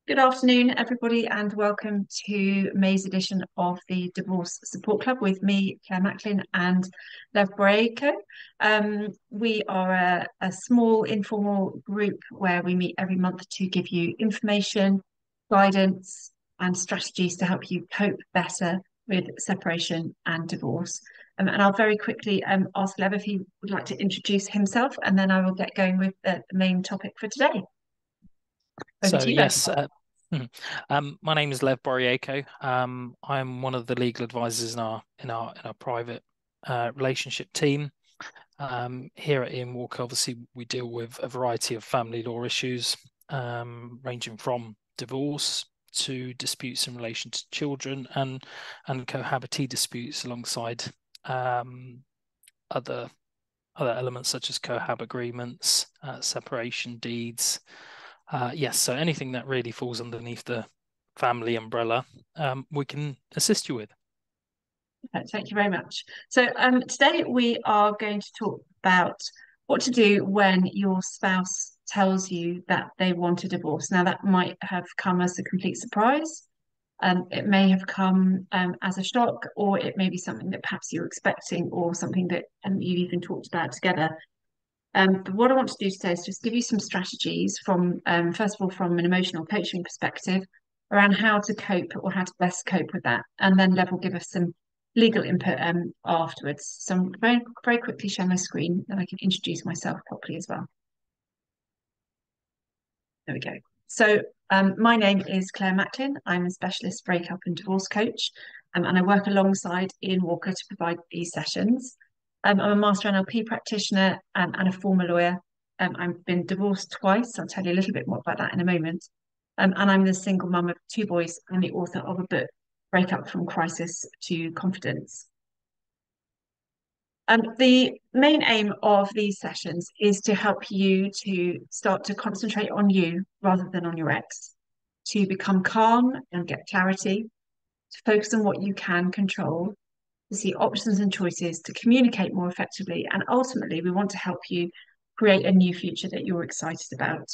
Good afternoon, everybody, and welcome to May's edition of the Divorce Support Club with me, Claire Macklin, and Lev Boreyko. We are a small informal group where we meet every month to give you information, guidance, and strategies to help you cope better with separation and divorce. And I'll very quickly ask Lev if he would like to introduce himself, and then I will get going with the main topic for today. Over So to you, Lev. yes, my name is Lev Boreyko. I'm one of the legal advisors in our private relationship team. Here at Ian Walker, obviously we deal with a variety of family law issues, ranging from divorce to disputes in relation to children and cohabitee disputes alongside other elements such as cohab agreements, separation deeds. Yes, so anything that really falls underneath the family umbrella, we can assist you with. Thank you very much. So today we are going to talk about what to do when your spouse tells you that they want a divorce. Now, that might have come as a complete surprise. It may have come as a shock, or it may be something that perhaps you're expecting, or something that you've even talked about together. But what I want to do today is just give you some strategies from, first of all, from an emotional coaching perspective around how to cope or how to best cope with that. And then Lev will give us some legal input afterwards. So I'm very, very quickly share my screen, then I can introduce myself properly as well. There we go. So my name is Claire Macklin. I'm a specialist breakup and divorce coach, and I work alongside Ian Walker to provide these sessions. I'm a master NLP practitioner and a former lawyer. I've been divorced twice. I'll tell you a little bit more about that in a moment. And I'm the single mum of two boys and the author of a book, Breakup from Crisis to Confidence. The main aim of these sessions is to help you to start to concentrate on you rather than on your ex, to become calm and get clarity, to focus on what you can control, to see options and choices, to communicate more effectively, and ultimately, we want to help you create a new future that you're excited about.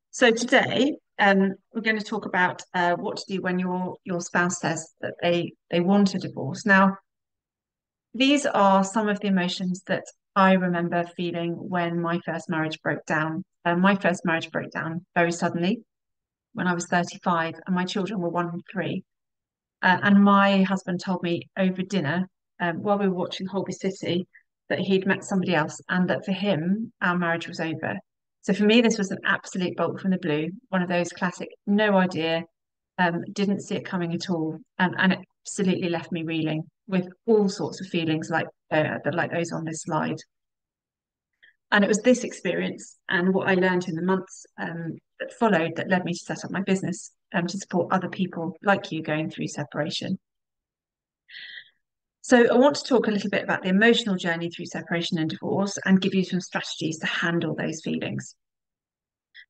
So today, we're going to talk about what to do when your spouse says that they want a divorce. Now, these are some of the emotions that I remember feeling when my first marriage broke down. My first marriage broke down very suddenly when I was 35 and my children were 1 and 3. And my husband told me over dinner, while we were watching Holby City, that he'd met somebody else and that for him, our marriage was over. So for me, this was an absolute bolt from the blue, one of those classic, no idea, didn't see it coming at all, and it absolutely left me reeling with all sorts of feelings like those on this slide. And it was this experience and what I learned in the months that followed that led me to set up my business to support other people like you going through separation. So I want to talk a little bit about the emotional journey through separation and divorce and give you some strategies to handle those feelings.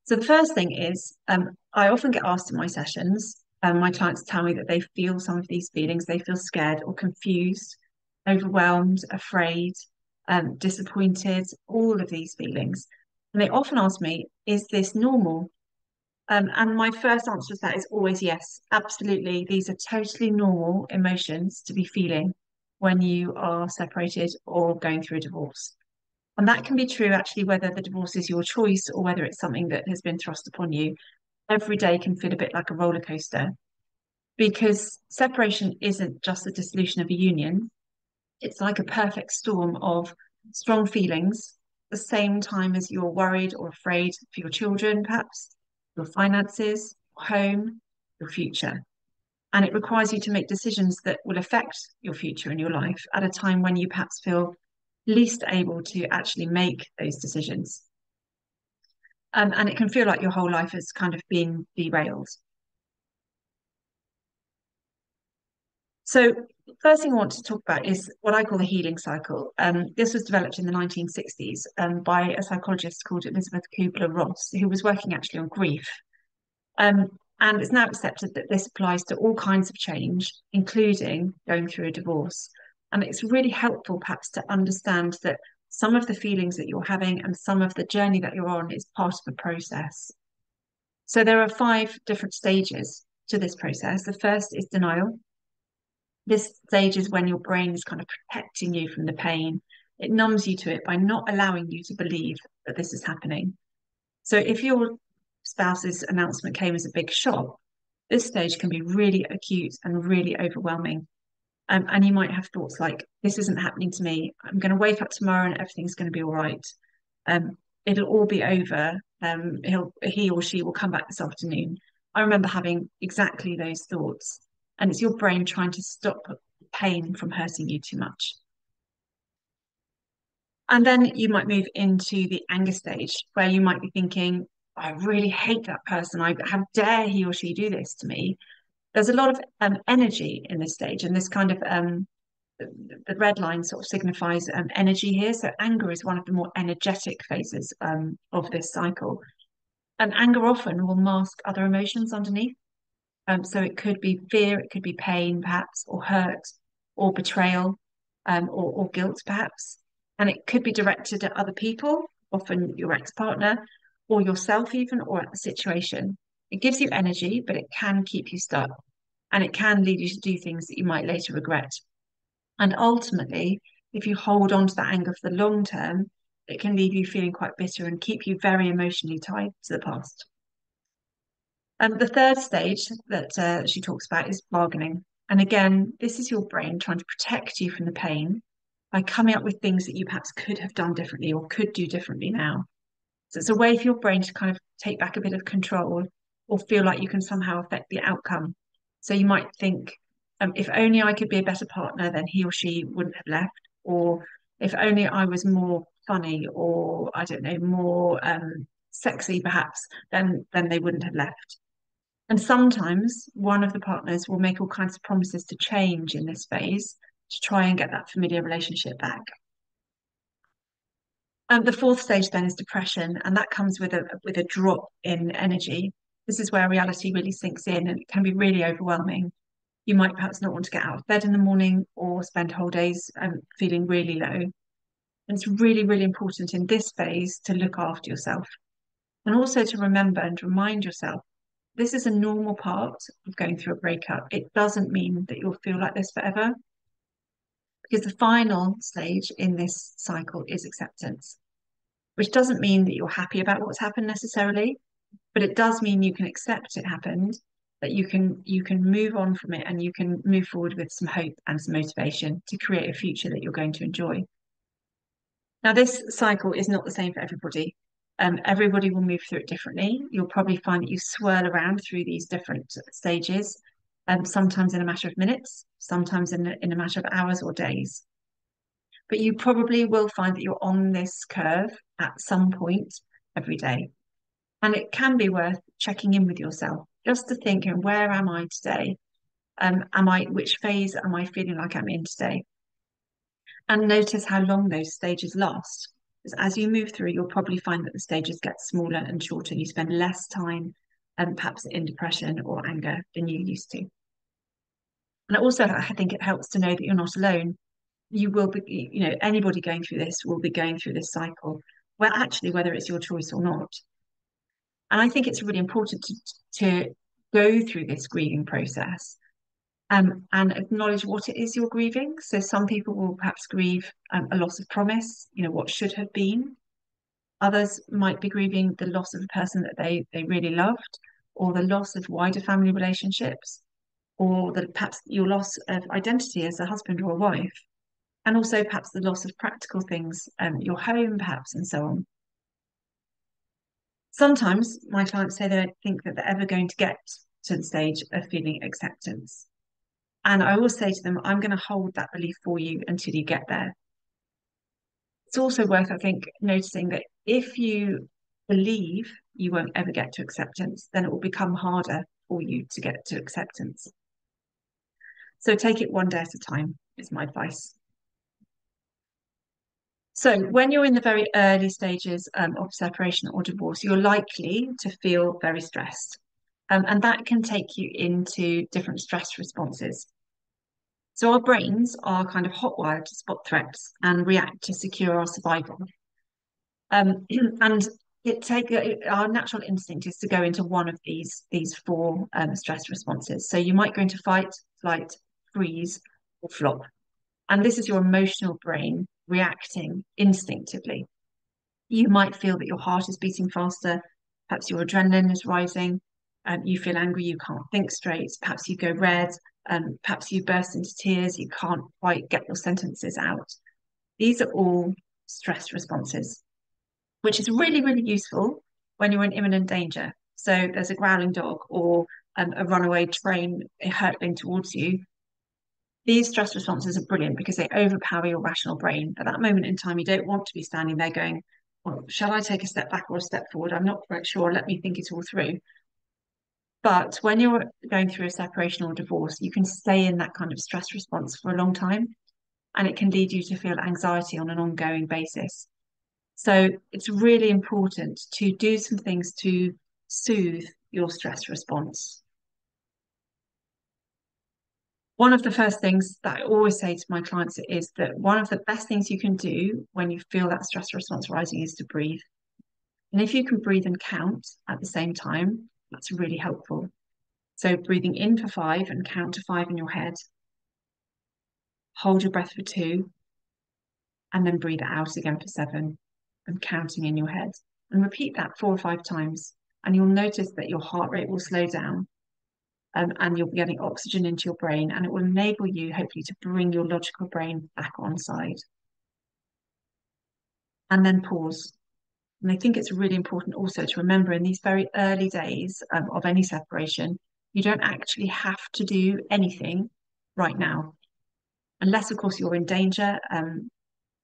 So the first thing is, I often get asked in my sessions, my clients tell me that they feel some of these feelings. They feel scared or confused, overwhelmed, afraid, disappointed, all of these feelings. And they often ask me, is this normal? And my first answer to that is always yes, absolutely. These are totally normal emotions to be feeling when you are separated or going through a divorce. And that can be true actually, whether the divorce is your choice or whether it's something that has been thrust upon you. Every day can feel a bit like a roller coaster because separation isn't just the dissolution of a union. It's like a perfect storm of strong feelings, at the same time as you're worried or afraid for your children, perhaps, your finances, home, your future. And it requires you to make decisions that will affect your future and your life at a time when you perhaps feel least able to actually make those decisions. And it can feel like your whole life has kind of been derailed. So first thing I want to talk about is what I call the healing cycle. This was developed in the 1960s by a psychologist called Elizabeth Kubler-Ross, who was working actually on grief. And it's now accepted that this applies to all kinds of change, including going through a divorce. And it's really helpful perhaps to understand that some of the feelings that you're having and some of the journey that you're on is part of the process. So there are 5 different stages to this process. The first is denial. This stage is when your brain is kind of protecting you from the pain. It numbs you to it by not allowing you to believe that this is happening. So if your spouse's announcement came as a big shock, this stage can be really acute and really overwhelming. And you might have thoughts like, this isn't happening to me. I'm going to wake up tomorrow and everything's going to be all right. Um, it'll all be over. He or she will come back this afternoon. I remember having exactly those thoughts. And it's your brain trying to stop pain from hurting you too much. And then you might move into the anger stage where you might be thinking, I really hate that person. How dare he or she do this to me? There's a lot of energy in this stage, and this kind of the red line sort of signifies energy here. So anger is one of the more energetic phases of this cycle. And anger often will mask other emotions underneath. So it could be fear, it could be pain, perhaps, or hurt, or betrayal, or guilt, perhaps. And it could be directed at other people, often your ex-partner, or yourself even, or at the situation. It gives you energy, but it can keep you stuck, and it can lead you to do things that you might later regret. And ultimately, if you hold on to that anger for the long term, it can leave you feeling quite bitter and keep you very emotionally tied to the past. The third stage that she talks about is bargaining. And again, this is your brain trying to protect you from the pain by coming up with things that you perhaps could have done differently or could do differently now. So it's a way for your brain to kind of take back a bit of control or feel like you can somehow affect the outcome. So you might think, if only I could be a better partner, then he or she wouldn't have left. Or if only I was more funny or I don't know, more sexy perhaps, then they wouldn't have left. And sometimes one of the partners will make all kinds of promises to change in this phase to try and get that familiar relationship back. The fourth stage then is depression, and that comes with a drop in energy. This is where reality really sinks in, and it can be really overwhelming. You might perhaps not want to get out of bed in the morning or spend whole days feeling really low. And it's really, really important in this phase to look after yourself and also to remember and remind yourself this is a normal part of going through a breakup. It doesn't mean that you'll feel like this forever, because the final stage in this cycle is acceptance, which doesn't mean that you're happy about what's happened necessarily, but it does mean you can accept it happened, that you can move on from it and you can move forward with some hope and some motivation to create a future that you're going to enjoy. Now, this cycle is not the same for everybody. Everybody will move through it differently. You'll probably find that you swirl around through these different stages, sometimes in a matter of minutes, sometimes in a matter of hours or days. But you probably will find that you're on this curve at some point every day. And it can be worth checking in with yourself just to think, where am I today? Which phase am I feeling like I'm in today? And notice how long those stages last. Because as you move through, you'll probably find that the stages get smaller and shorter. You spend less time, perhaps in depression or anger than you used to. And also, I think it helps to know that you're not alone. You will be, anybody going through this will be going through this cycle. Well, actually, whether it's your choice or not. And I think it's really important to go through this grieving process and acknowledge what it is you're grieving. So some people will perhaps grieve a loss of promise, what should have been. Others might be grieving the loss of a person that they really loved, or the loss of wider family relationships, or perhaps your loss of identity as a husband or a wife, and also perhaps the loss of practical things, your home perhaps, and so on. Sometimes my clients say they don't think that they're ever going to get to the stage of feeling acceptance. And I always say to them, I'm going to hold that belief for you until you get there. It's also worth, I think, noticing that if you believe you won't ever get to acceptance, then it will become harder for you to get to acceptance. So take it one day at a time, is my advice. So when you're in the very early stages of separation or divorce, you're likely to feel very stressed. And that can take you into different stress responses. So our brains are kind of hotwired to spot threats and react to secure our survival. And our natural instinct is to go into one of these four stress responses. So you might go into fight, flight, freeze, or flop. And this is your emotional brain reacting instinctively. You might feel that your heart is beating faster, perhaps your adrenaline is rising, you feel angry, you can't think straight, perhaps you go red, perhaps you burst into tears, you can't quite get your sentences out. These are all stress responses, which is really, really useful when you're in imminent danger. So there's a growling dog or a runaway train hurtling towards you. These stress responses are brilliant because they overpower your rational brain. At that moment in time, you don't want to be standing there going, well, shall I take a step back or a step forward? I'm not quite sure. Let me think it all through. But when you're going through a separation or divorce, you can stay in that kind of stress response for a long time, and it can lead you to feel anxiety on an ongoing basis. So it's really important to do some things to soothe your stress response. One of the first things that I always say to my clients is that one of the best things you can do when you feel that stress response rising is to breathe. And if you can breathe and count at the same time, that's really helpful. So breathing in for 5 and count to 5 in your head, hold your breath for 2, and then breathe out again for 7 and counting in your head. And repeat that 4 or 5 times. And you'll notice that your heart rate will slow down, and you'll be getting oxygen into your brain, and it will enable you, hopefully, to bring your logical brain back on side. And then pause. And I think it's really important also to remember in these very early days of any separation, you don't actually have to do anything right now. Unless, of course, you're in danger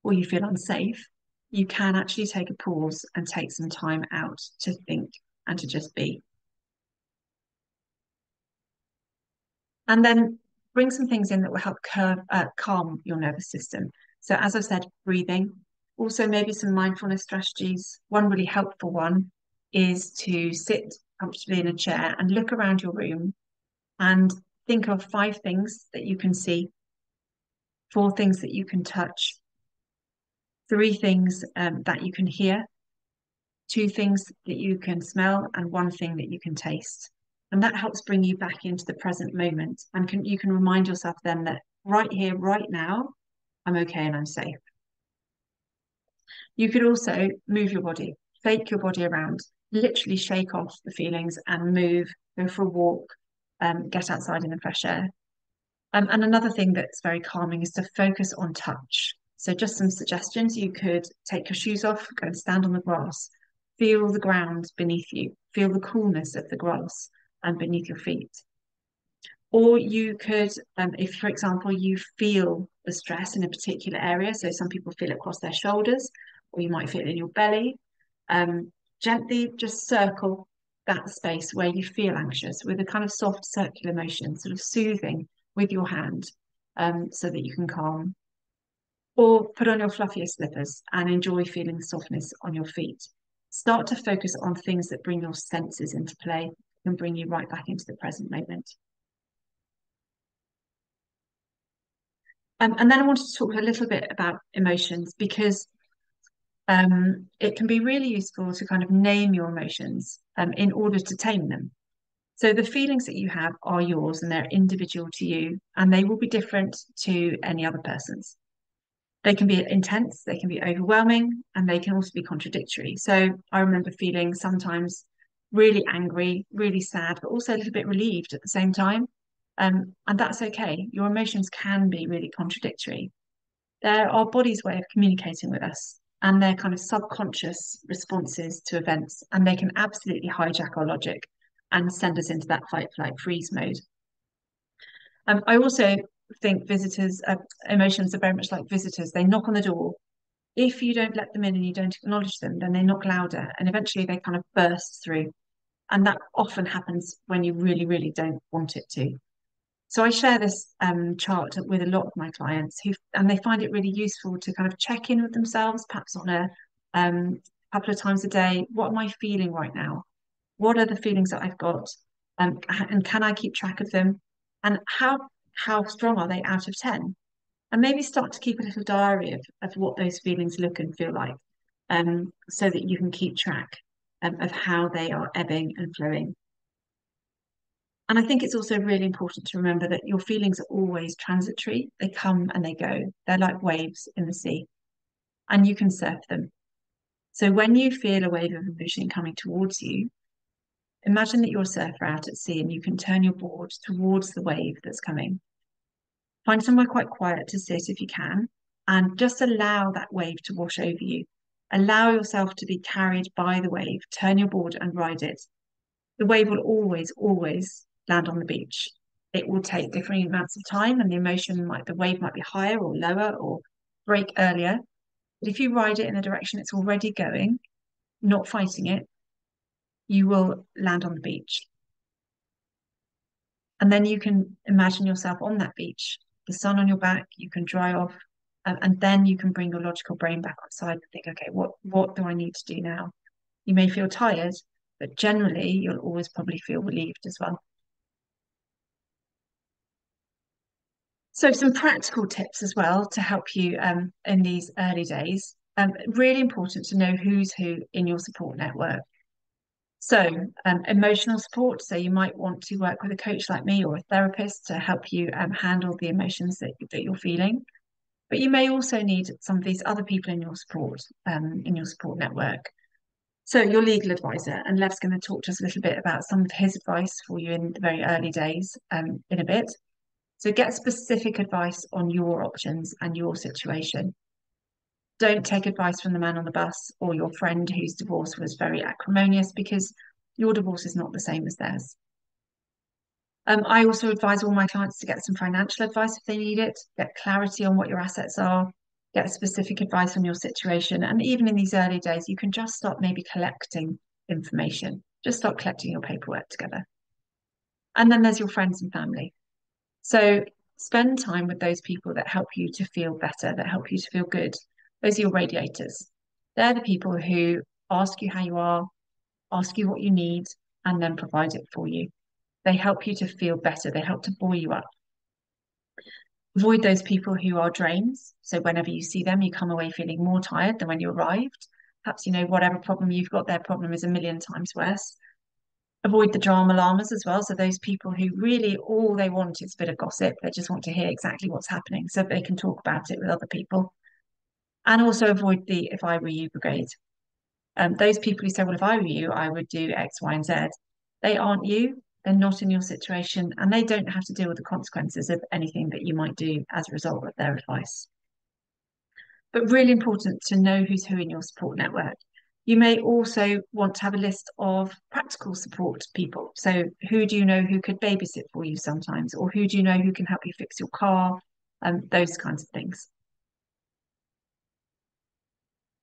or you feel unsafe, you can actually take a pause and take some time out to think and to just be. And then bring some things in that will help calm your nervous system. So, as I've said, breathing, also maybe some mindfulness strategies. One really helpful one is to sit comfortably in a chair and look around your room and think of 5 things that you can see, 4 things that you can touch, 3 things that you can hear, 2 things that you can smell, and 1 thing that you can taste. And that helps bring you back into the present moment. And you can remind yourself then that right here, right now, I'm okay and I'm safe. You could also move your body, shake your body around, literally shake off the feelings and move, go for a walk, get outside in the fresh air. And another thing that's very calming is to focus on touch. So just some suggestions. You could take your shoes off, go and stand on the grass, feel the ground beneath you, feel the coolness of the grass and beneath your feet. Or you could, if, for example, you feel the stress in a particular area, so some people feel it across their shoulders, or you might feel it in your belly, gently just circle that space where you feel anxious with a kind of soft circular motion, sort of soothing with your hand, so that you can calm. Or put on your fluffiest slippers and enjoy feeling the softness on your feet. Start to focus on things that bring your senses into play and bring you right back into the present moment. And then I wanted to talk a little bit about emotions because it can be really useful to kind of name your emotions in order to tame them. So the feelings that you have are yours and they're individual to you, and they will be different to any other person's. They can be intense, they can be overwhelming, and they can also be contradictory. So I remember feeling sometimes really angry, really sad, but also a little bit relieved at the same time. And that's okay. Your emotions can be really contradictory. They're our body's way of communicating with us, and they're kind of subconscious responses to events, and they can absolutely hijack our logic and send us into that fight, flight, freeze mode. I also think emotions are very much like visitors. They knock on the door. If you don't let them in and you don't acknowledge them, then they knock louder, and eventually they kind of burst through. And that often happens when you really, really don't want it to. So I share this chart with a lot of my clients and they find it really useful to kind of check in with themselves, perhaps on a couple of times a day. What am I feeling right now? What are the feelings that I've got? And can I keep track of them? And how strong are they out of 10? And maybe start to keep a little diary of what those feelings look and feel like, so that you can keep track. of how they are ebbing and flowing. And I think it's also really important to remember that your feelings are always transitory. They come and they go. They're like waves in the sea, and you can surf them. So when you feel a wave of emotion coming towards you, imagine that you're a surfer out at sea and you can turn your board towards the wave that's coming. Find somewhere quite quiet to sit if you can, and just allow that wave to wash over you. Allow yourself to be carried by the wave. Turn your board and ride it. The wave will always, always land on the beach. It will take different amounts of time, and the wave might be higher or lower or break earlier. But if you ride it in the direction it's already going, not fighting it, you will land on the beach. And then you can imagine yourself on that beach, the sun on your back, you can dry off, and then you can bring your logical brain back outside and think, okay, what do I need to do now? You may feel tired, but generally you'll always probably feel relieved as well. So some practical tips as well to help you in these early days. Really important to know who's who in your support network. So emotional support. So you might want to work with a coach like me or a therapist to help you handle the emotions that you're feeling. But you may also need some of these other people in your support network. So your legal advisor, and Lev's going to talk to us a little bit about some of his advice for you in the very early days in a bit. So get specific advice on your options and your situation. Don't take advice from the man on the bus or your friend whose divorce was very acrimonious, because your divorce is not the same as theirs. I also advise all my clients to get some financial advice if they need it, get clarity on what your assets are, get specific advice on your situation. And even in these early days, you can just start maybe collecting information, just start collecting your paperwork together. And then there's your friends and family. So spend time with those people that help you to feel better, that help you to feel good. Those are your radiators. They're the people who ask you how you are, ask you what you need, and then provide it for you. They help you to feel better. They help to buoy you up. Avoid those people who are drains. So whenever you see them, you come away feeling more tired than when you arrived. Perhaps, whatever problem you've got, their problem is a million times worse. Avoid the drama llamas as well. So those people who really all they want is a bit of gossip. They just want to hear exactly what's happening so they can talk about it with other people. And also avoid the if I were you brigade. Those people who say, well, if I were you, I would do X, Y, and Z. They aren't you. They're not in your situation, and they don't have to deal with the consequences of anything that you might do as a result of their advice. But really important to know who's who in your support network. You may also want to have a list of practical support people. So who do you know who could babysit for you sometimes, or who do you know who can help you fix your car, those kinds of things.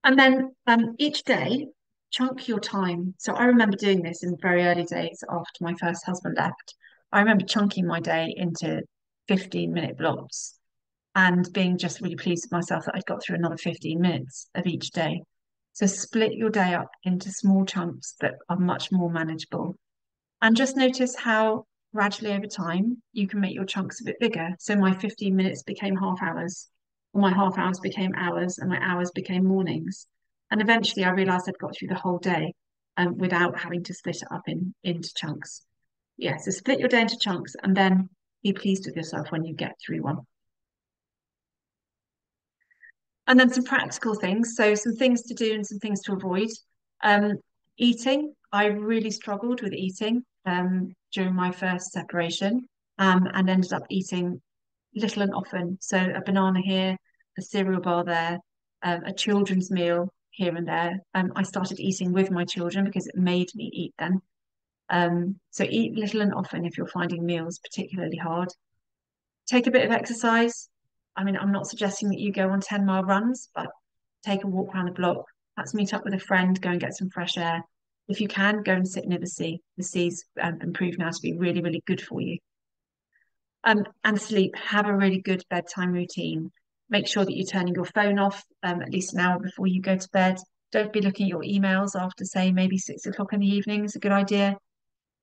And then each day, chunk your time. So I remember doing this in very early days after my first husband left. I remember chunking my day into 15-minute blocks and being just really pleased with myself that I'd got through another 15 minutes of each day. So split your day up into small chunks that are much more manageable. And just notice how gradually over time you can make your chunks a bit bigger. So my 15 minutes became half hours, or my half hours became hours, and my hours became mornings. And eventually I realized I'd got through the whole day without having to split it up into chunks. Yeah, so split your day into chunks and then be pleased with yourself when you get through one. And then some practical things. So some things to do and some things to avoid. Um, Eating. I really struggled with eating during my first separation and ended up eating little and often. So a banana here, a cereal bar there, a children's meal here and there. I started eating with my children because it made me eat then. So eat little and often if you're finding meals particularly hard. Take a bit of exercise. I mean, I'm not suggesting that you go on 10-mile runs, but take a walk around the block. Perhaps meet up with a friend, go and get some fresh air. If you can, go and sit near the sea. The sea's improved now to be really, really good for you. And sleep. Have a really good bedtime routine. Make sure that you're turning your phone off at least an hour before you go to bed. Don't be looking at your emails after, say, maybe 6 o'clock in the evening is a good idea.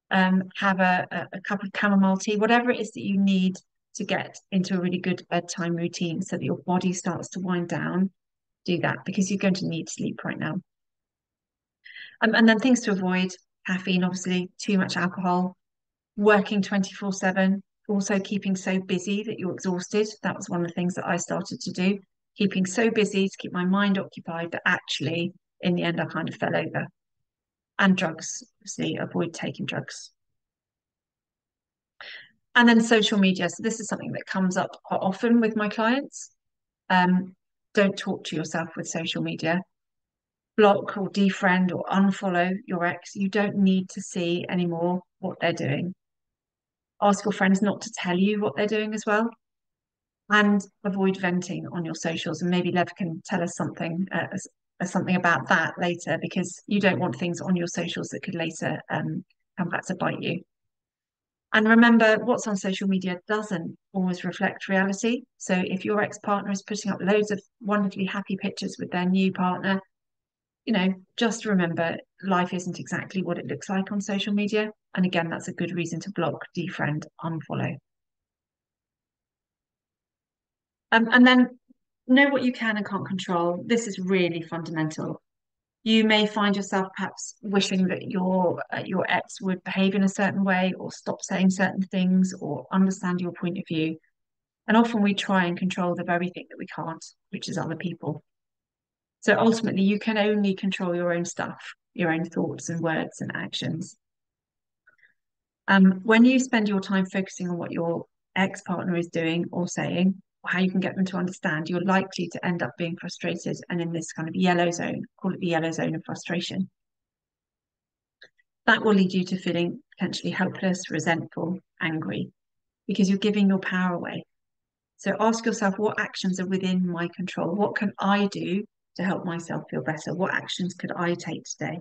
Have a cup of chamomile tea, whatever it is that you need to get into a really good bedtime routine so that your body starts to wind down. Do that because you're going to need sleep right now. And then things to avoid: caffeine, obviously, too much alcohol, working 24/7, also keeping so busy that you're exhausted. That was one of the things that I started to do, keeping so busy to keep my mind occupied that actually, in the end, I kind of fell over. And drugs, obviously, avoid taking drugs. And then social media. So this is something that comes up quite often with my clients. Um, don't talk to yourself with social media. Block or defriend or unfollow your ex. You don't need to see anymore what they're doing. Ask your friends not to tell you what they're doing as well. And avoid venting on your socials. And maybe Lev can tell us something something about that later, because you don't want things on your socials that could later come back to bite you. And remember, what's on social media doesn't always reflect reality. So if your ex-partner is putting up loads of wonderfully happy pictures with their new partner, just remember life isn't exactly what it looks like on social media. And again, that's a good reason to block, defriend, unfollow. And then know what you can and can't control. This is really fundamental. You may find yourself perhaps wishing that your ex would behave in a certain way, or stop saying certain things, or understand your point of view. And often we try and control the very thing that we can't, which is other people. So ultimately, you can only control your own stuff, your own thoughts and words and actions. When you spend your time focusing on what your ex-partner is doing or saying, or how you can get them to understand, you're likely to end up being frustrated and in this kind of yellow zone, call it the yellow zone of frustration. That will lead you to feeling potentially helpless, resentful, angry, because you're giving your power away. So ask yourself, what actions are within my control? What can I do to help myself feel better? What actions could I take today?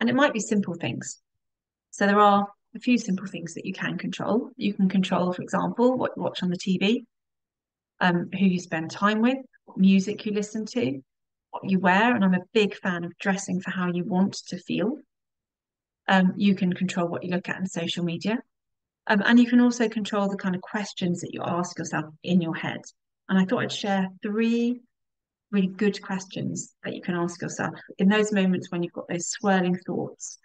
And it might be simple things. So there are a few simple things that you can control. You can control, for example, what you watch on the TV, who you spend time with, what music you listen to, what you wear. And I'm a big fan of dressing for how you want to feel. You can control what you look at in social media. And you can also control the kind of questions that you ask yourself in your head. And I thought I'd share three really good questions that you can ask yourself in those moments when you've got those swirling thoughts.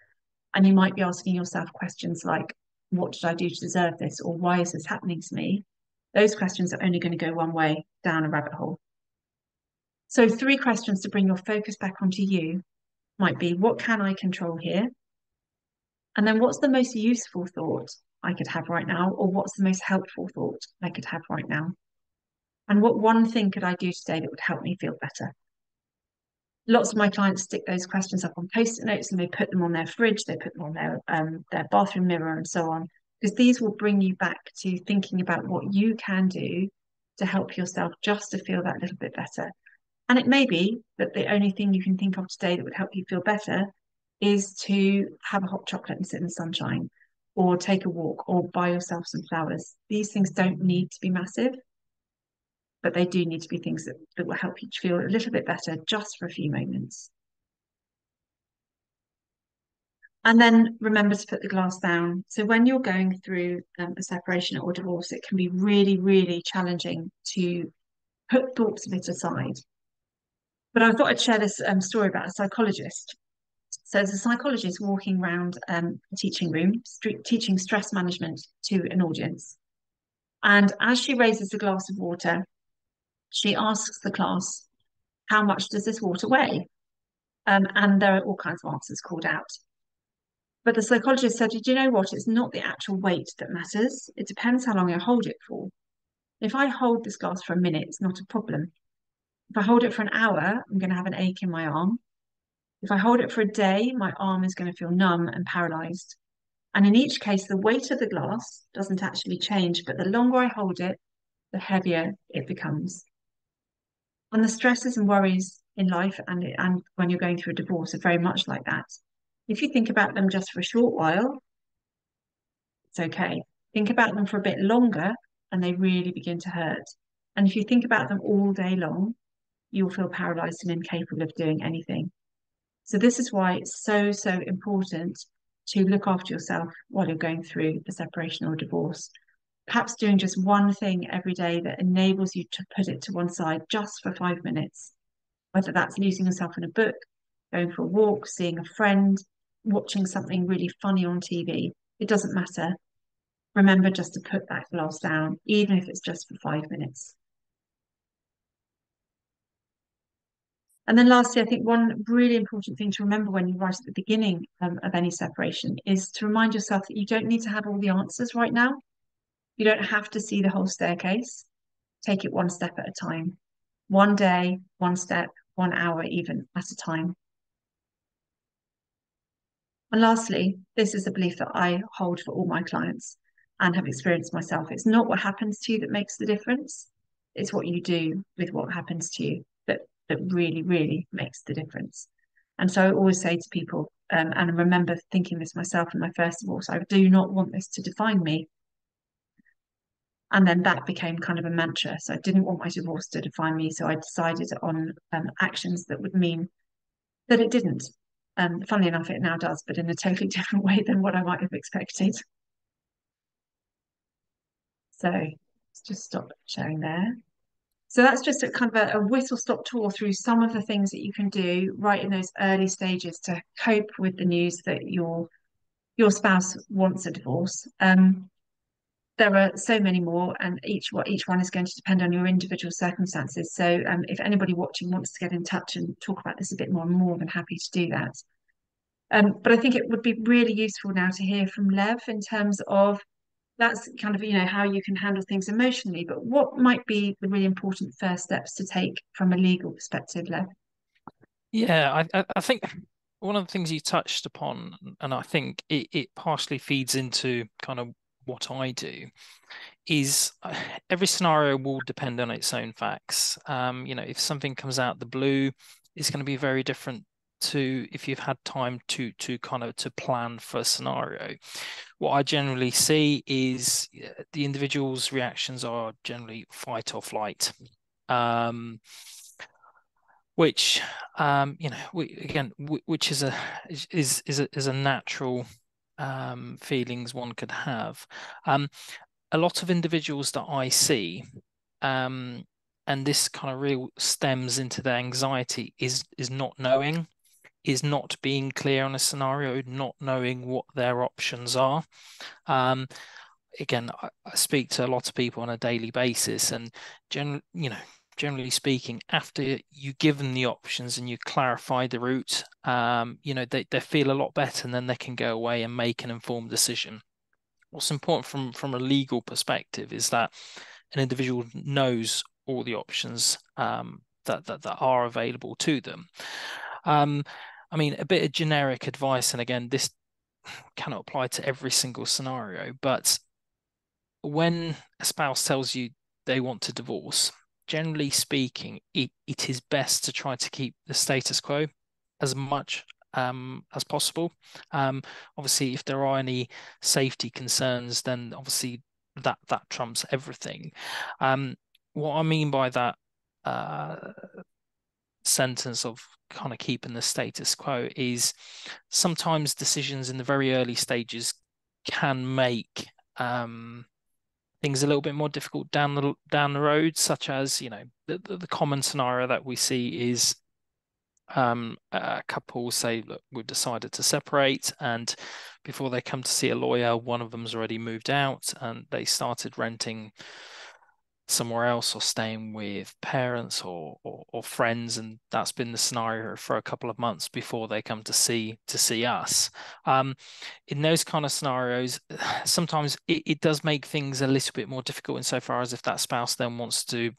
And you might be asking yourself questions like, what did I do to deserve this? Or why is this happening to me? Those questions are only going to go one way, down a rabbit hole. So, three questions to bring your focus back onto you might be, what can I control here? And then, what's the most useful thought I could have right now? Or what's the most helpful thought I could have right now? And what one thing could I do today that would help me feel better? Lots of my clients stick those questions up on post-it notes, and they put them on their fridge, they put them on their bathroom mirror and so on, because these will bring you back to thinking about what you can do to help yourself just to feel that little bit better. And it may be that the only thing you can think of today that would help you feel better is to have a hot chocolate and sit in the sunshine, or take a walk, or buy yourself some flowers. These things don't need to be massive, but they do need to be things that will help you feel a little bit better just for a few moments. And then remember to put the glass down. So when you're going through a separation or divorce, it can be really, really challenging to put thoughts of it aside. But I thought I'd share this story about a psychologist. So there's a psychologist walking around a teaching room, teaching stress management to an audience. And as she raises a glass of water, she asks the class, how much does this water weigh? And there are all kinds of answers called out. But the psychologist said, do you know what? It's not the actual weight that matters. It depends how long I hold it for. If I hold this glass for a minute, it's not a problem. If I hold it for an hour, I'm going to have an ache in my arm. If I hold it for a day, my arm is going to feel numb and paralyzed. And in each case, the weight of the glass doesn't actually change, but the longer I hold it, the heavier it becomes. And the stresses and worries in life and when you're going through a divorce are very much like that. If you think about them just for a short while, it's okay. Think about them for a bit longer and they really begin to hurt. And if you think about them all day long, you'll feel paralyzed and incapable of doing anything. So this is why it's so, so important to look after yourself while you're going through a separation or divorce. Perhaps doing just one thing every day that enables you to put it to one side just for 5 minutes, whether that's losing yourself in a book, going for a walk, seeing a friend, watching something really funny on TV. It doesn't matter. Remember just to put that glass down, even if it's just for 5 minutes. And then lastly, I think one really important thing to remember when you write at the beginning of any separation is to remind yourself that you don't need to have all the answers right now. You don't have to see the whole staircase. Take it one step at a time, one day, one step, 1 hour even at a time. And lastly, this is a belief that I hold for all my clients and have experienced myself. It's not what happens to you that makes the difference. It's what you do with what happens to you that really, really makes the difference. And so I always say to people, and I remember thinking this myself in my first divorce, I do not want this to define me. And then that became kind of a mantra. So I didn't want my divorce to define me. So I decided on actions that would mean that it didn't. Funnily enough, it now does, but in a totally different way than what I might have expected. So let's just stop sharing there. So that's just a kind of a whistle-stop tour through some of the things that you can do right in those early stages to cope with the news that your spouse wants a divorce. There are so many more, and each one is going to depend on your individual circumstances. So if anybody watching wants to get in touch and talk about this a bit more, I'm more than happy to do that. But I think it would be really useful now to hear from Lev in terms of that's kind of, how you can handle things emotionally, but what might be the really important first steps to take from a legal perspective, Lev? Yeah, I think one of the things you touched upon, and I think it partially feeds into kind of what I do, is every scenario will depend on its own facts. If something comes out the blue, it's going to be very different to if you've had time to kind of to plan for a scenario. What I generally see is the individual's reactions are generally fight or flight. Which which is a natural feelings one could have. A lot of individuals that I see, and this kind of real stems into their anxiety, is not knowing, is not being clear on a scenario, not knowing what their options are. Again, I speak to a lot of people on a daily basis, and generally speaking, after you give them the options and you clarify the route, they feel a lot better, and then they can go away and make an informed decision. What's important from a legal perspective is that an individual knows all the options that are available to them. I mean, a bit of generic advice, and again, this cannot apply to every single scenario, but when a spouse tells you they want to divorce, generally speaking, it is best to try to keep the status quo as much as possible. Obviously, if there are any safety concerns, then obviously that trumps everything. What I mean by that sentence of kind of keeping the status quo is sometimes decisions in the very early stages can make things a little bit more difficult down the road, such as the common scenario that we see is a couple say, look, we've decided to separate, and before they come to see a lawyer, one of them's already moved out and they started renting somewhere else or staying with parents or friends, and that's been the scenario for a couple of months before they come to see us. In those kind of scenarios, sometimes it does make things a little bit more difficult insofar as if that spouse then wants to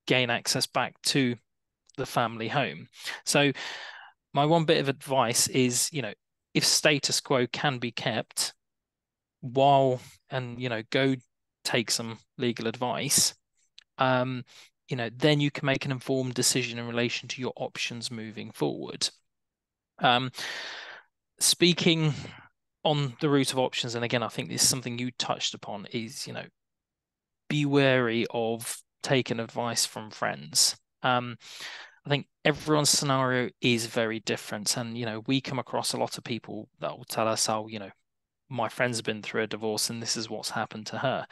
gain access back to the family home. So my one bit of advice is, if status quo can be kept and go take some legal advice, then you can make an informed decision in relation to your options moving forward. Speaking on the route of options, and again, I think this is something you touched upon, is, be wary of taking advice from friends. I think everyone's scenario is very different, and we come across a lot of people that will tell us, oh, my friends have been through a divorce and this is what's happened to her.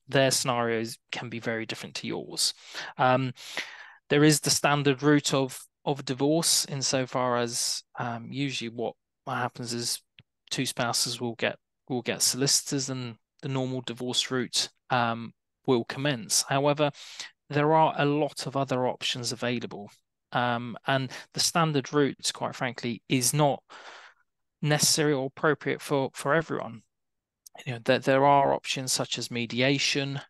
Their scenarios can be very different to yours. There is the standard route of of divorce, insofar as usually what happens is two spouses will get solicitors, and the normal divorce route will commence. However, there are a lot of other options available. And the standard route, quite frankly, is not necessary or appropriate for everyone. There are options such as mediation,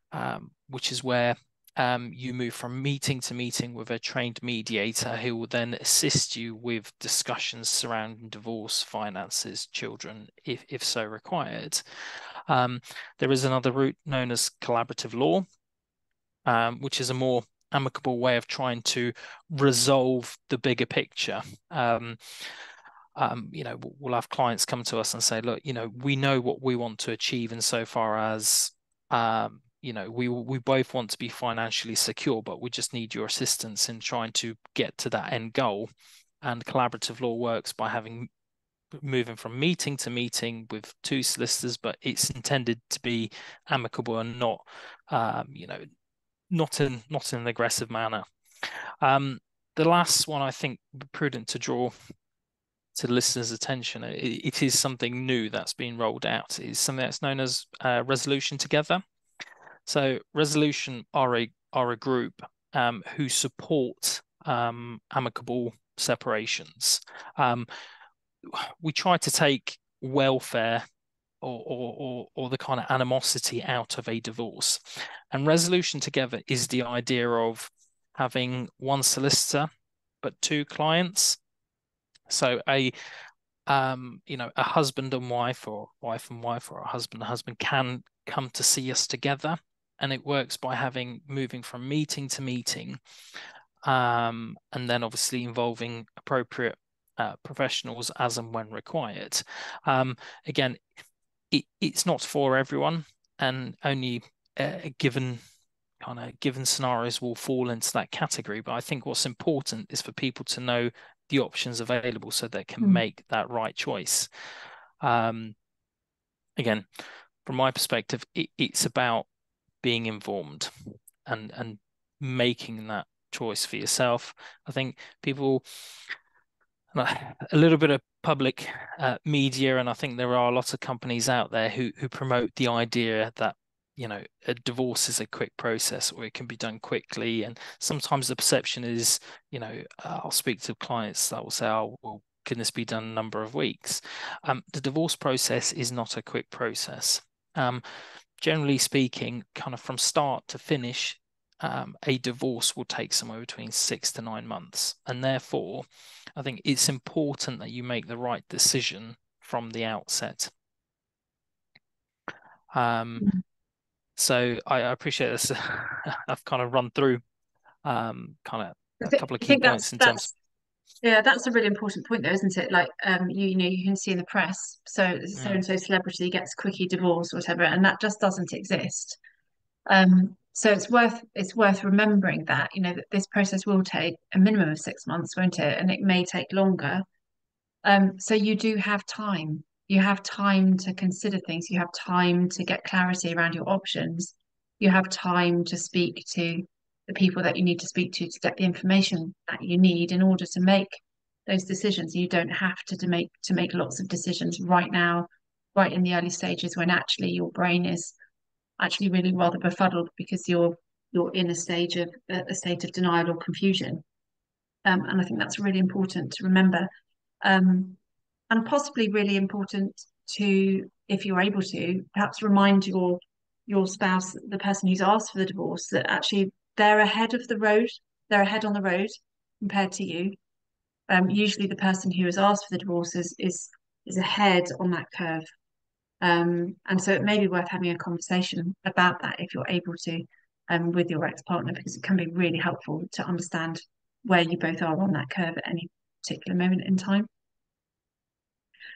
which is where you move from meeting to meeting with a trained mediator who will then assist you with discussions surrounding divorce, finances, children, if so required. There is another route known as collaborative law, which is a more amicable way of trying to resolve the bigger picture. We'll have clients come to us and say, look, we know what we want to achieve insofar as, we both want to be financially secure, but we just need your assistance in trying to get to that end goal. And collaborative law works by moving from meeting to meeting with two solicitors, but it's intended to be amicable and not in an aggressive manner. The last one I think prudent to draw to the listeners' attention, it is something new that's been rolled out. It's something that's known as Resolution Together. So Resolution are a group who support amicable separations. We try to take welfare or the kind of animosity out of a divorce. And Resolution Together is the idea of having one solicitor but two clients. So a husband and wife, or wife and wife, or a husband and husband can come to see us together, and it works by moving from meeting to meeting, and then obviously involving appropriate professionals as and when required. Again, it's not for everyone, and only given scenarios will fall into that category. But I think what's important is for people to know the options available so they can Mm. make that right choice. Again, from my perspective, it's about being informed and making that choice for yourself. I think people, a little bit of public media, and I think there are a lot of companies out there who promote the idea that a divorce is a quick process, or it can be done quickly. And sometimes the perception is, I'll speak to clients that will say, oh, well, can this be done in a number of weeks? The divorce process is not a quick process. Generally speaking, kind of from start to finish, a divorce will take somewhere between 6 to 9 months. And therefore, I think it's important that you make the right decision from the outset. So I appreciate this. I've kind of run through kind of a couple of I key think points in terms. yeah, that's a really important point though, isn't it? Like you can see in the press, so Mm, and so celebrity gets quickie divorced or whatever, and that just doesn't exist. So it's worth remembering that, that this process will take a minimum of 6 months, won't it? And it may take longer. So you do have time. You have time to consider things. You have time to get clarity around your options. You have time to speak to the people that you need to speak to get the information that you need in order to make those decisions. You don't have to make lots of decisions right now, right in the early stages when actually your brain is actually really rather befuddled because you're in a state of denial or confusion. And I think that's really important to remember. Um, and possibly really important to, if you're able to, perhaps remind your spouse, the person who's asked for the divorce, that actually they're ahead of the road, they're ahead on the road compared to you. Usually the person who has asked for the divorce is ahead on that curve. And so it may be worth having a conversation about that if you're able to, with your ex-partner, because it can be really helpful to understand where you both are on that curve at any particular moment in time.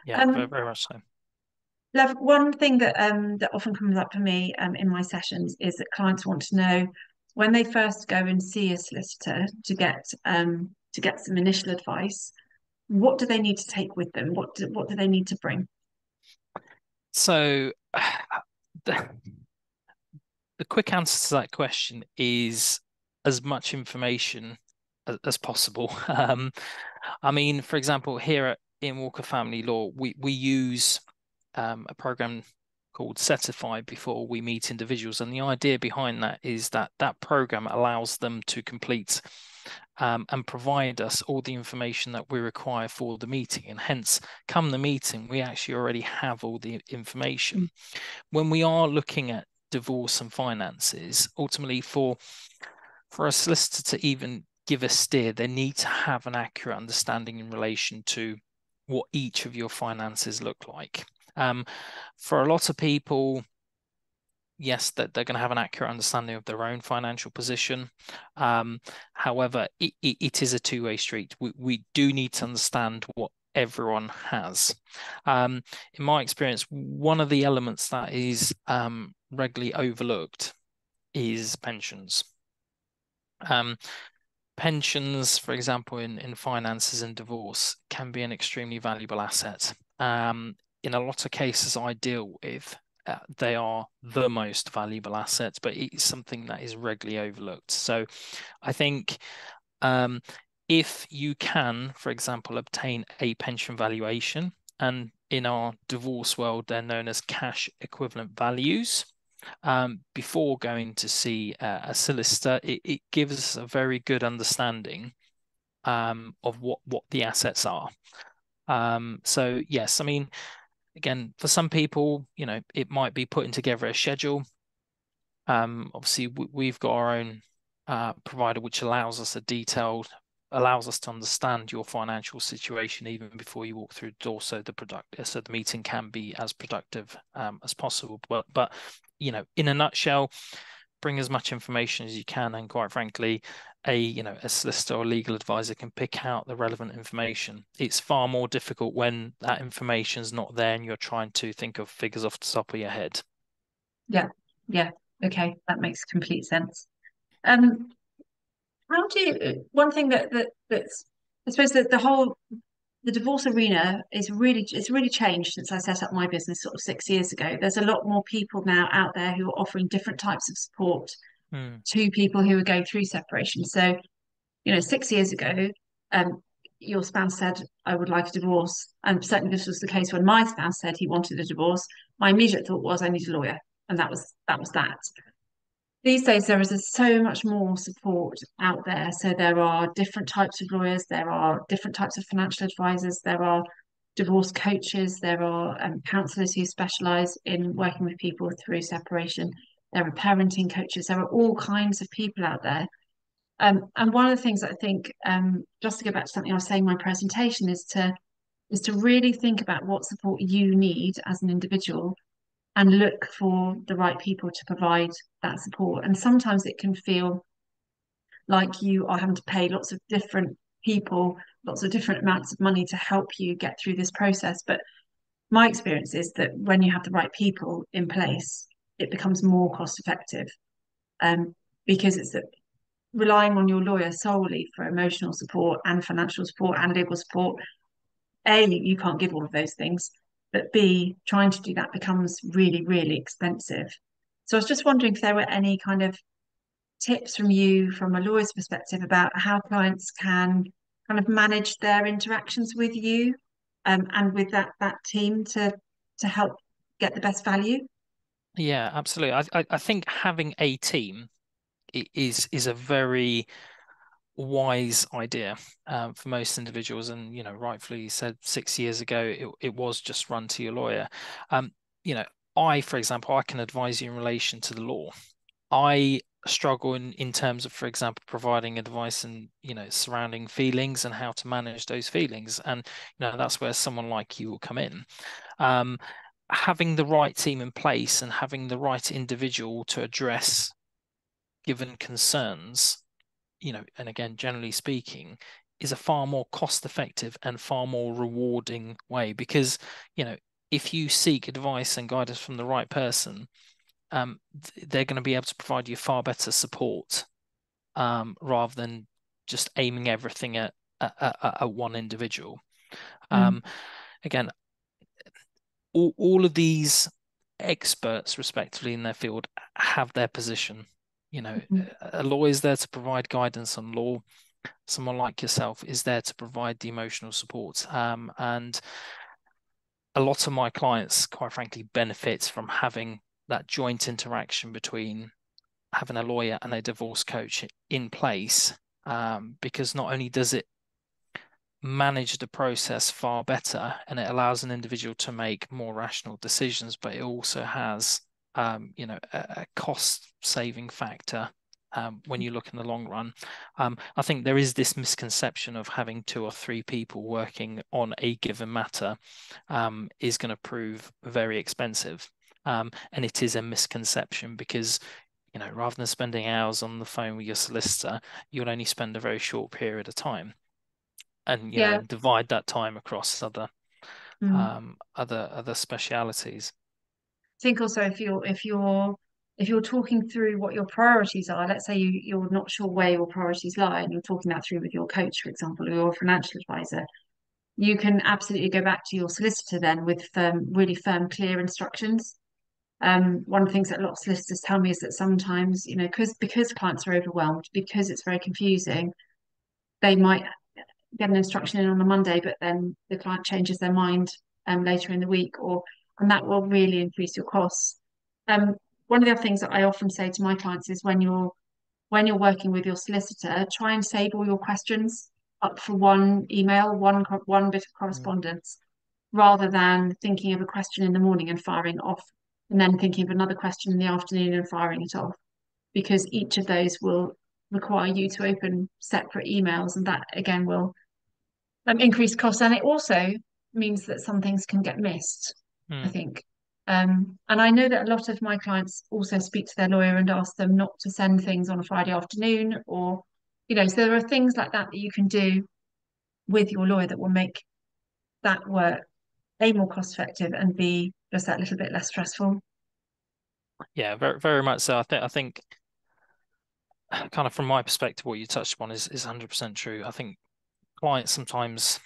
yeah, very, Um, very much so. One thing that often comes up for me in my sessions is that clients want to know when they first go and see a solicitor to get some initial advice, what do they need to take with them? What do they need to bring? So the, the quick answer to that question is as much information as possible. I mean, for example, here at in Walker Family Law, we use a program called Certify before we meet individuals, and the idea behind that is that that program allows them to complete and provide us all the information that we require for the meeting, and hence, come the meeting, we actually already have all the information. When we are looking at divorce and finances, ultimately for a solicitor to even give a steer, they need to have an accurate understanding in relation to what each of your finances look like. For a lot of people, yes, that they're going to have an accurate understanding of their own financial position. However, it is a two-way street. We do need to understand what everyone has. In my experience, one of the elements that is regularly overlooked is pensions. Pensions, for example, in finances and divorce, can be an extremely valuable asset. In a lot of cases I deal with, they are the most valuable assets, but it's something that is regularly overlooked. So I think if you can, for example, obtain a pension valuation, and in our divorce world, they're known as cash equivalent values, before going to see a solicitor, it gives us a very good understanding of what the assets are. So yes, I mean, again, for some people, it might be putting together a schedule. Obviously, we've got our own provider, which allows us to understand your financial situation even before you walk through the door, so the meeting can be as productive as possible. But in a nutshell, bring as much information as you can, and quite frankly, a solicitor or legal advisor can pick out the relevant information. It's far more difficult when that information is not there and you're trying to think of figures off the top of your head. Yeah, yeah. Okay, that makes complete sense. Um, how do you, one thing that's I suppose that the divorce arena it's really changed since I set up my business sort of 6 years ago. There's a lot more people now out there who are offering different types of support Hmm. to people who are going through separation. So, 6 years ago, um, your spouse said, I would like a divorce. And certainly this was the case when my spouse said he wanted a divorce. My immediate thought was, I need a lawyer. And that was that. These days, there is so much more support out there. So there are different types of lawyers, there are different types of financial advisors, there are divorce coaches, there are counselors who specialize in working with people through separation. There are parenting coaches. There are all kinds of people out there. And one of the things that I think, just to go back to something I was saying in my presentation, is to really think about what support you need as an individual and look for the right people to provide that support. And sometimes it can feel like you are having to pay lots of different people, lots of different amounts of money to help you get through this process. But my experience is that when you have the right people in place, it becomes more cost effective. Um, because it's relying on your lawyer solely for emotional support and financial support and legal support. A, you can't give all of those things, but B, trying to do that becomes really, really expensive. So I was just wondering if there were any kind of tips from you, from a lawyer's perspective, about how clients can kind of manage their interactions with you, and with that team to help get the best value. Yeah, absolutely. I think having a team is a very wise idea for most individuals, and rightfully you said 6 years ago it was just run to your lawyer. Um, you know, for example, I can advise you in relation to the law. I struggle in terms of, for example, providing advice and surrounding feelings and how to manage those feelings, and that's where someone like you will come in. Um, Having the right team in place and having the right individual to address given concerns, and again, generally speaking, is a far more cost-effective and far more rewarding way, because, if you seek advice and guidance from the right person, they're going to be able to provide you far better support, rather than just aiming everything at one individual. Mm, Um, Again, all of these experts, respectively, in their field, have their position. mm, A lawyer is there to provide guidance on law. someone like yourself is there to provide the emotional support. And a lot of my clients, quite frankly, benefit from having that joint interaction between having a lawyer and a divorce coach in place, because not only does it manage the process far better and it allows an individual to make more rational decisions, but it also has, a cost saving factor. When you look in the long run, I think there is this misconception of having two or three people working on a given matter is going to prove very expensive. And it is a misconception because, rather than spending hours on the phone with your solicitor, you'll only spend a very short period of time, and Yeah. and divide that time across Mm. other specialities. I think also if you're talking through what your priorities are, let's say you're not sure where your priorities lie and you're talking that through with your coach, for example, or your financial advisor, you can absolutely go back to your solicitor then with really firm, clear instructions. One of the things that a lot of solicitors tell me is that sometimes, because clients are overwhelmed, because it's very confusing, they might get an instruction in on a Monday, but then the client changes their mind later in the week, and that will really increase your costs. Um, One of the other things that I often say to my clients is when you're working with your solicitor, try and save all your questions up for one email, one bit of Mm. correspondence, rather than thinking of a question in the morning and firing it off, and then thinking of another question in the afternoon and firing it off, because each of those will require you to open separate emails, and that again will increased costs, and it also means that some things can get missed, I Mm. think. And I know that a lot of my clients also speak to their lawyer and ask them not to send things on a Friday afternoon, or, so there are things like that that you can do with your lawyer that will make that work A, more cost effective, and B, just that little bit less stressful. Yeah, very very much so. I think kind of from my perspective, what you touched upon is 100% true. I think clients sometimes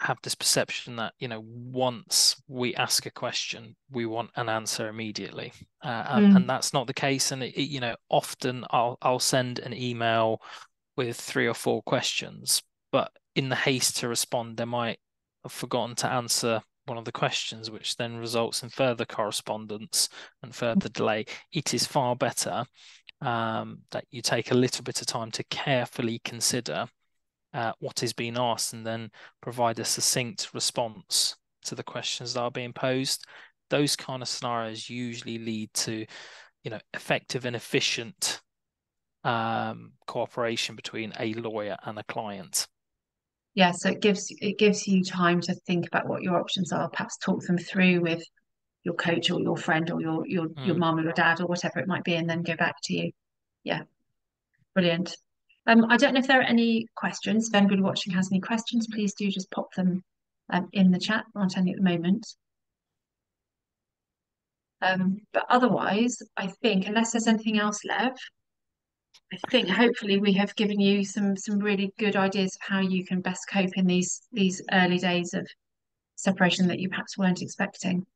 have this perception that, once we ask a question, we want an answer immediately, and Mm, that's not the case. And often I'll send an email with three or four questions, but in the haste to respond, they might have forgotten to answer one of the questions, which then results in further correspondence and further delay. It is far better that you take a little bit of time to carefully consider what is being asked and then provide a succinct response to the questions that are being posed. Those kind of scenarios usually lead to, effective and efficient cooperation between a lawyer and a client. yeah, so it gives you time to think about what your options are, perhaps talk them through with your coach or your friend or your Mm. mum or your dad or whatever it might be, and then go back to you. Yeah, brilliant. I don't know if there are any questions. If anybody watching has any questions, please do just pop them in the chat. There aren't any at the moment. But otherwise, I think, unless there's anything else left, I think hopefully we have given you some really good ideas of how you can best cope in these early days of separation that you perhaps weren't expecting.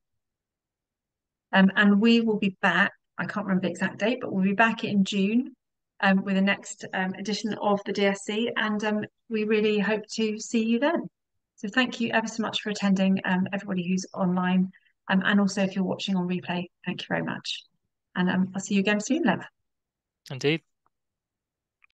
And we will be back. I can't remember the exact date, but we'll be back in June with the next edition of the DSC, and we really hope to see you then. So thank you ever so much for attending, everybody who's online, and also if you're watching on replay, thank you very much. And I'll see you again soon, Lev. Indeed.